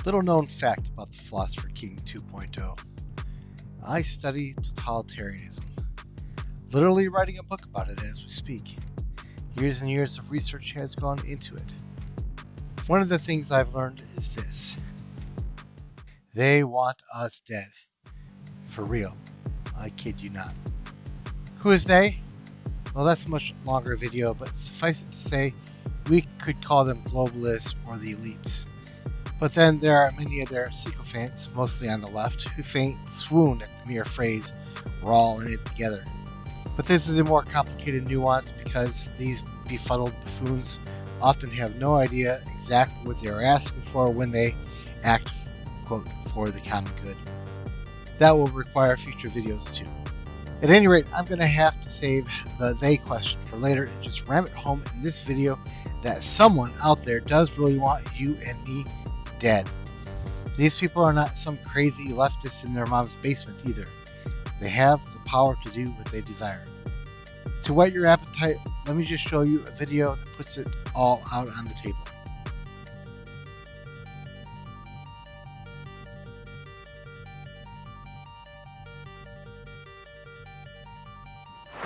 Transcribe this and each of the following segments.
Little known fact about the Philosopher King 2.0. I study totalitarianism, literally writing a book about it as we speak. Years and years of research has gone into it. One of the things I've learned is this. They want us dead. For real. I kid you not. Who is they? Well, that's a much longer video, but suffice it to say, we could call them globalists or the elites. But then there are many of their sycophants, mostly on the left, who faint and swoon at the mere phrase, "we're all in it together." But this is a more complicated nuance because these befuddled buffoons often have no idea exactly what they are asking for when they act, quote, for the common good. That will require future videos too. At any rate, I'm going to have to save the they question for later and just ram it home in this video that someone out there does really want you and me dead. These people are not some crazy leftists in their mom's basement either. They have the power to do what they desire. To whet your appetite, let me just show you a video that puts it all out on the table.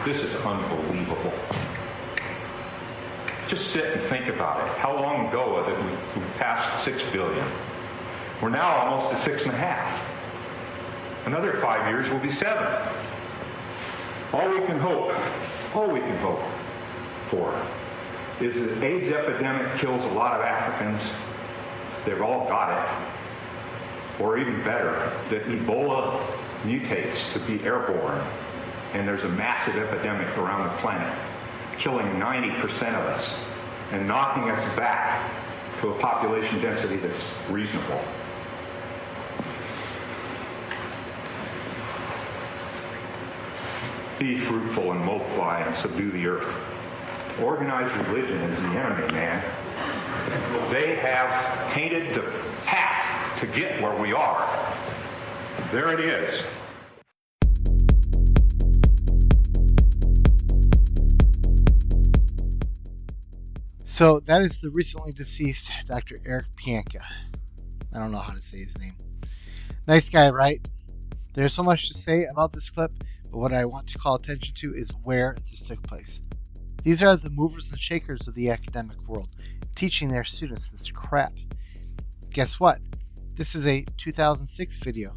This is unbelievable. Just sit and think about it. How long ago was it we passed 6 billion? We're now almost at 6.5. Another 5 years will be 7. All we can hope for is that AIDS epidemic kills a lot of Africans. They've all got it. Or even better, that Ebola mutates to be airborne. And there's a massive epidemic around the planet, killing 90% of us and knocking us back to a population density that's reasonable. Be fruitful and multiply and subdue the earth. Organized religion is the enemy, man. They have painted the path to get where we are. There it is. So that is the recently deceased Dr. Eric Pianka. I don't know how to say his name. Nice guy, right? There's so much to say about this clip, but what I want to call attention to is where this took place. These are the movers and shakers of the academic world, teaching their students this crap. Guess what? This is a 2006 video.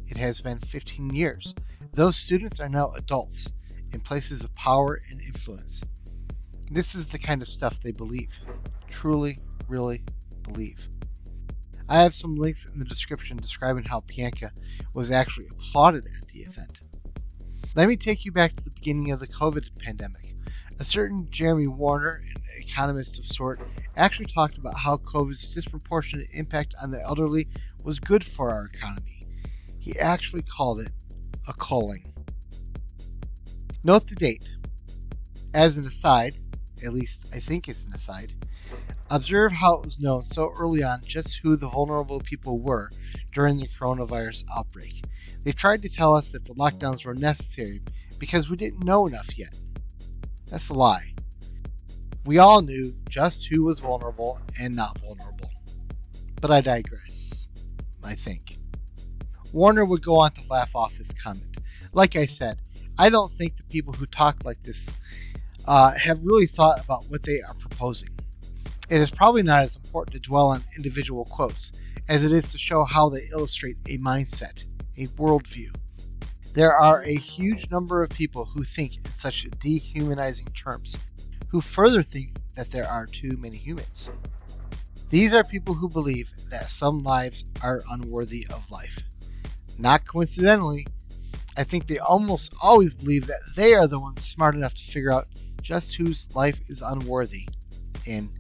It has been 15 years. Those students are now adults in places of power and influence. This is the kind of stuff they believe. Truly, really believe. I have some links in the description describing how Pianka was actually applauded at the event. Let me take you back to the beginning of the COVID pandemic. A certain Jeremy Warner, an economist of sort, actually talked about how COVID's disproportionate impact on the elderly was good for our economy. He actually called it a culling. Note the date. As an aside, at least I think it's an aside, observe how it was known so early on just who the vulnerable people were during the coronavirus outbreak. They tried to tell us that the lockdowns were necessary because we didn't know enough yet. That's a lie. We all knew just who was vulnerable and not vulnerable. But I digress, I think. Warner would go on to laugh off his comment. Like I said, I don't think the people who talk like this have really thought about what they are proposing. It is probably not as important to dwell on individual quotes as it is to show how they illustrate a mindset, a worldview. There are a huge number of people who think in such dehumanizing terms, who further think that there are too many humans. These are people who believe that some lives are unworthy of life. Not coincidentally, I think they almost always believe that they are the ones smart enough to figure out just whose life is unworthy, and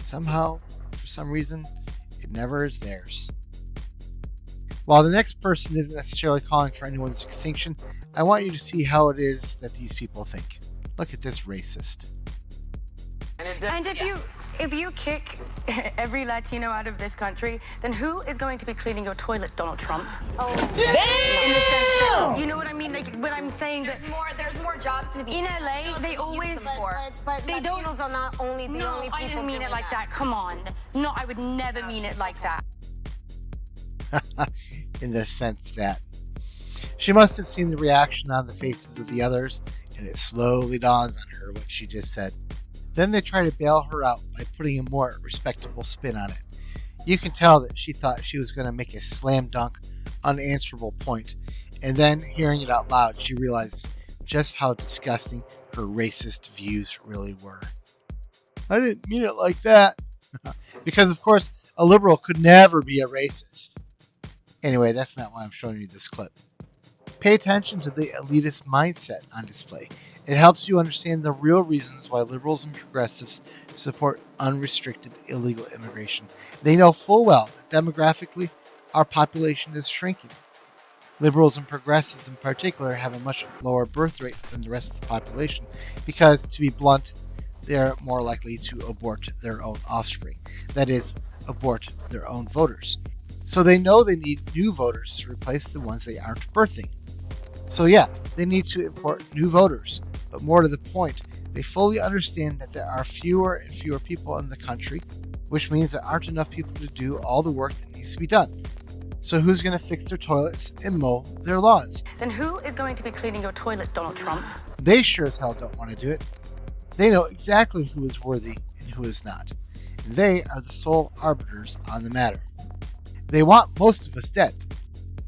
somehow, for some reason, it never is theirs. While the next person isn't necessarily calling for anyone's extinction, I want you to see how it is that these people think. Look at this racist. And if you kick every Latino out of this country, then who is going to be cleaning your toilet, Donald Trump? Oh, in the sense that, you know what I mean? Like when I'm saying there's more jobs to be in LA, they always but they don't. Latinos are not only the only people I didn't mean doing it like that. Come on. No, I would never mean it like that. in the sense that she must have seen the reaction on the faces of the others, and it slowly dawns on her what she just said. Then they try to bail her out by putting a more respectable spin on it. You can tell that she thought she was going to make a slam dunk, unanswerable point, and then, hearing it out loud, she realized just how disgusting her racist views really were. I didn't mean it like that. Because, of course, a liberal could never be a racist. Anyway, that's not why I'm showing you this clip. Pay attention to the elitist mindset on display. It helps you understand the real reasons why liberals and progressives support unrestricted illegal immigration. They know full well that demographically, our population is shrinking. Liberals and progressives in particular have a much lower birth rate than the rest of the population because, to be blunt, they are more likely to abort their own offspring. That is, abort their own voters. So they know they need new voters to replace the ones they aren't birthing. So yeah, they need to import new voters. But more to the point, they fully understand that there are fewer and fewer people in the country, which means there aren't enough people to do all the work that needs to be done. So who's going to fix their toilets and mow their lawns? Then who is going to be cleaning your toilet, Donald Trump? They sure as hell don't want to do it. They know exactly who is worthy and who is not. And they are the sole arbiters on the matter. They want most of us dead.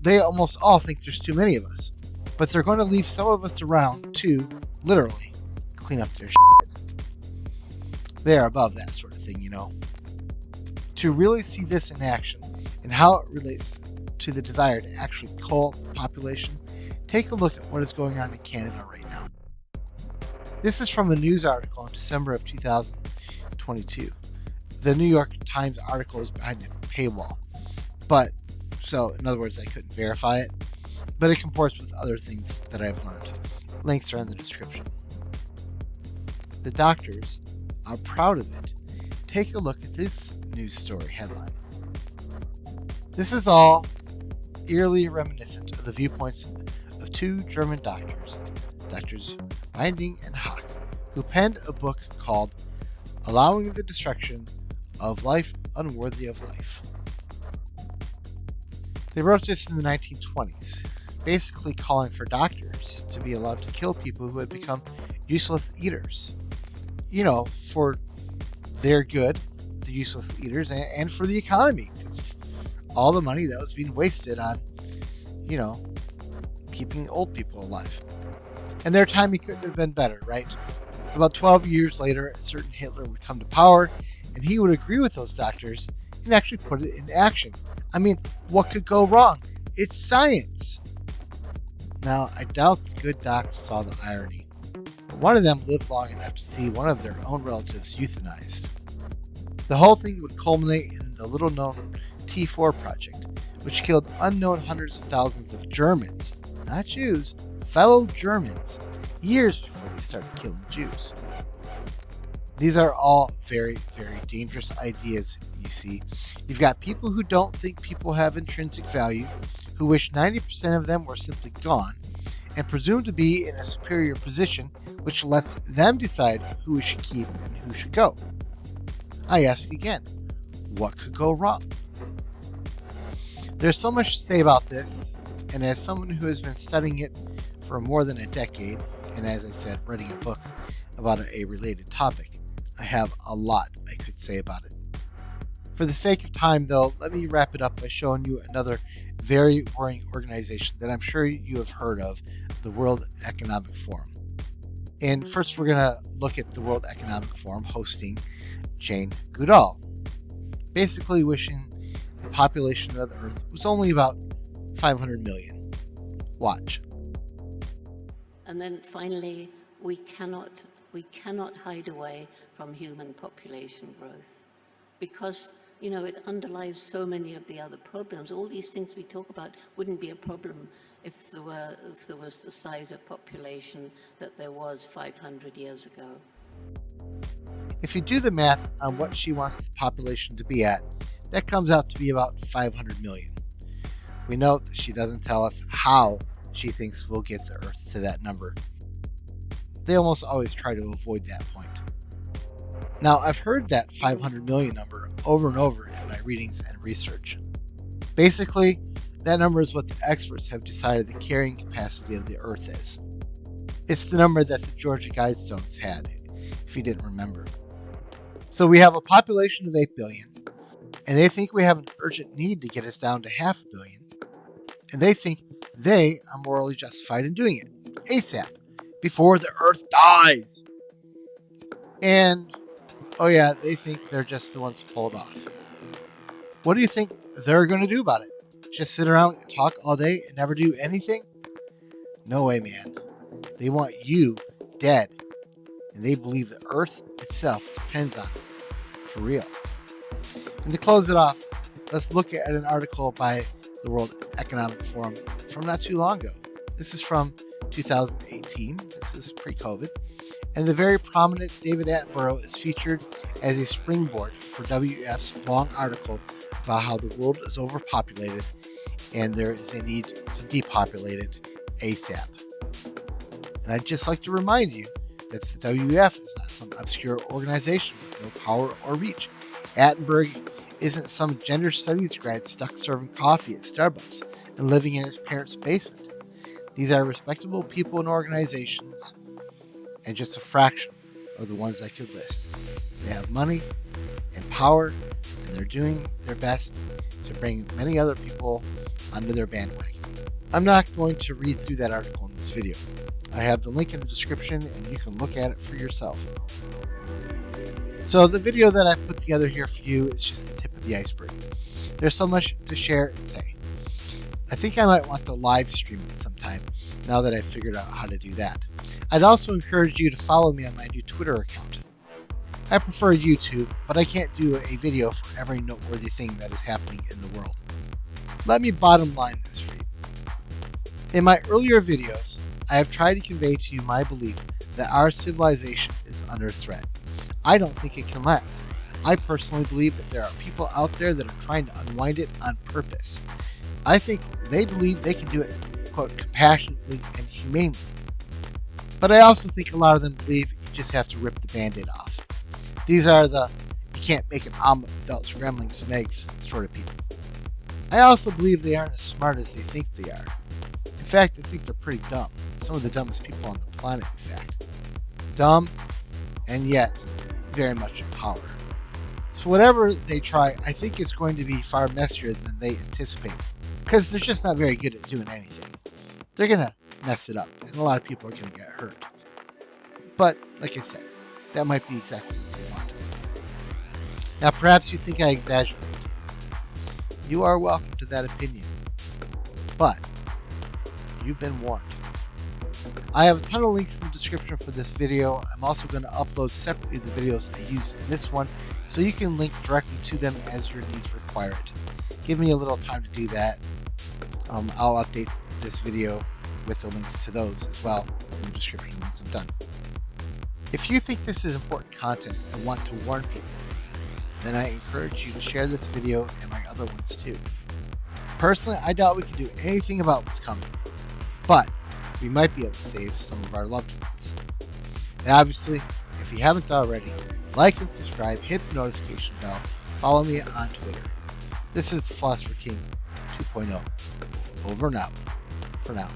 They almost all think there's too many of us. But they're going to leave some of us around to, literally, clean up their shit. They are above that sort of thing, you know. To really see this in action and how it relates to the desire to actually cull the population, take a look at what is going on in Canada right now. This is from a news article in December of 2022. The New York Times article is behind a paywall. So in other words, I couldn't verify it, but it comports with other things that I've learned. Links are in the description. The doctors are proud of it. Take a look at this news story headline. This is all eerily reminiscent of the viewpoints of two German doctors, Doctors Binding and Hack, who penned a book called Allowing the Destruction of Life Unworthy of Life. They wrote this in the 1920s, basically calling for doctors to be allowed to kill people who had become useless eaters. You know, for their good, the useless eaters, and for the economy, because of all the money that was being wasted on, keeping old people alive. And their timing couldn't have been better, right? About 12 years later, a certain Hitler would come to power, and he would agree with those doctors and actually put it into action. I mean, what could go wrong? It's science. Now, I doubt the good docs saw the irony, but one of them lived long enough to see one of their own relatives euthanized. The whole thing would culminate in the little-known T4 project, which killed unknown hundreds of thousands of Germans, not Jews, fellow Germans, years before they started killing Jews. These are all very, very dangerous ideas, you see. You've got people who don't think people have intrinsic value, who wish 90% of them were simply gone, and presume to be in a superior position, which lets them decide who we should keep and who should go. I ask again, what could go wrong? There's so much to say about this, and as someone who has been studying it for more than a decade, and as I said, writing a book about a related topic, I have a lot I could say about it. For the sake of time, though, let me wrap it up by showing you another very worrying organization that I'm sure you have heard of, the World Economic Forum. And first, we're going to look at the World Economic Forum hosting Jane Goodall, basically wishing the population of the Earth was only about 500 million. Watch. And then finally, we cannot hide away from human population growth because, it underlies so many of the other problems. All these things we talk about wouldn't be a problem if there was the size of population that there was 500 years ago. If you do the math on what she wants the population to be at, that comes out to be about 500 million. We note that she doesn't tell us how she thinks we'll get the Earth to that number. They almost always try to avoid that point. Now, I've heard that 500 million number over and over in my readings and research. Basically, that number is what the experts have decided the carrying capacity of the Earth is. It's the number that the Georgia Guidestones had, if you didn't remember. So we have a population of 8 billion, and they think we have an urgent need to get us down to 500 million, and they think they are morally justified in doing it, ASAP, before the Earth dies. And, oh yeah, they think they're just the ones pulled off. What do you think they're going to do about it? Just sit around and talk all day and never do anything? No way, man. They want you dead. And they believe the Earth itself depends on it. For real. And to close it off, let's look at an article by the World Economic Forum from not too long ago. This is from 2018. This is pre-COVID. And the very prominent David Attenborough is featured as a springboard for WEF's long article about how the world is overpopulated and there is a need to depopulate it ASAP. And I'd just like to remind you that the WEF is not some obscure organization with no power or reach. Attenborough isn't some gender studies grad stuck serving coffee at Starbucks and living in his parents' basement. These are respectable people and organizations, and just a fraction of the ones I could list. They have money and power, and they're doing their best to bring many other people under their bandwagon. I'm not going to read through that article in this video. I have the link in the description, and you can look at it for yourself. So the video that I put together here for you is just the tip of the iceberg. There's so much to share and say. I think I might want to live stream it sometime, now that I've figured out how to do that. I'd also encourage you to follow me on my new Twitter account. I prefer YouTube, but I can't do a video for every noteworthy thing that is happening in the world. Let me bottom line this for you. In my earlier videos, I have tried to convey to you my belief that our civilization is under threat. I don't think it can last. I personally believe that there are people out there that are trying to unwind it on purpose. I think they believe they can do it, quote, compassionately and humanely. But I also think a lot of them believe you just have to rip the Band-Aid off. These are the you can't make an omelet without scrambling some eggs sort of people. I also believe they aren't as smart as they think they are. In fact, I think they're pretty dumb. Some of the dumbest people on the planet, in fact. Dumb, and yet very much in power. So whatever they try, I think it's going to be far messier than they anticipate. Because they're just not very good at doing anything. They're going to mess it up, and a lot of people are going to get hurt. But, like I said, that might be exactly what they want. Now, perhaps you think I exaggerate. You are welcome to that opinion. But, you've been warned. I have a ton of links in the description for this video. I'm also going to upload separately the videos I use in this one, so you can link directly to them as your needs require it. Give me a little time to do that. I'll update this video with the links to those as well in the description once I'm done. If you think this is important content and want to warn people, then I encourage you to share this video and my other ones too. Personally, I doubt we can do anything about what's coming, but we might be able to save some of our loved ones. And obviously, if you haven't already, like and subscribe, hit the notification bell, follow me on Twitter. This is the Philosopher King 2.0. Over and out. For now.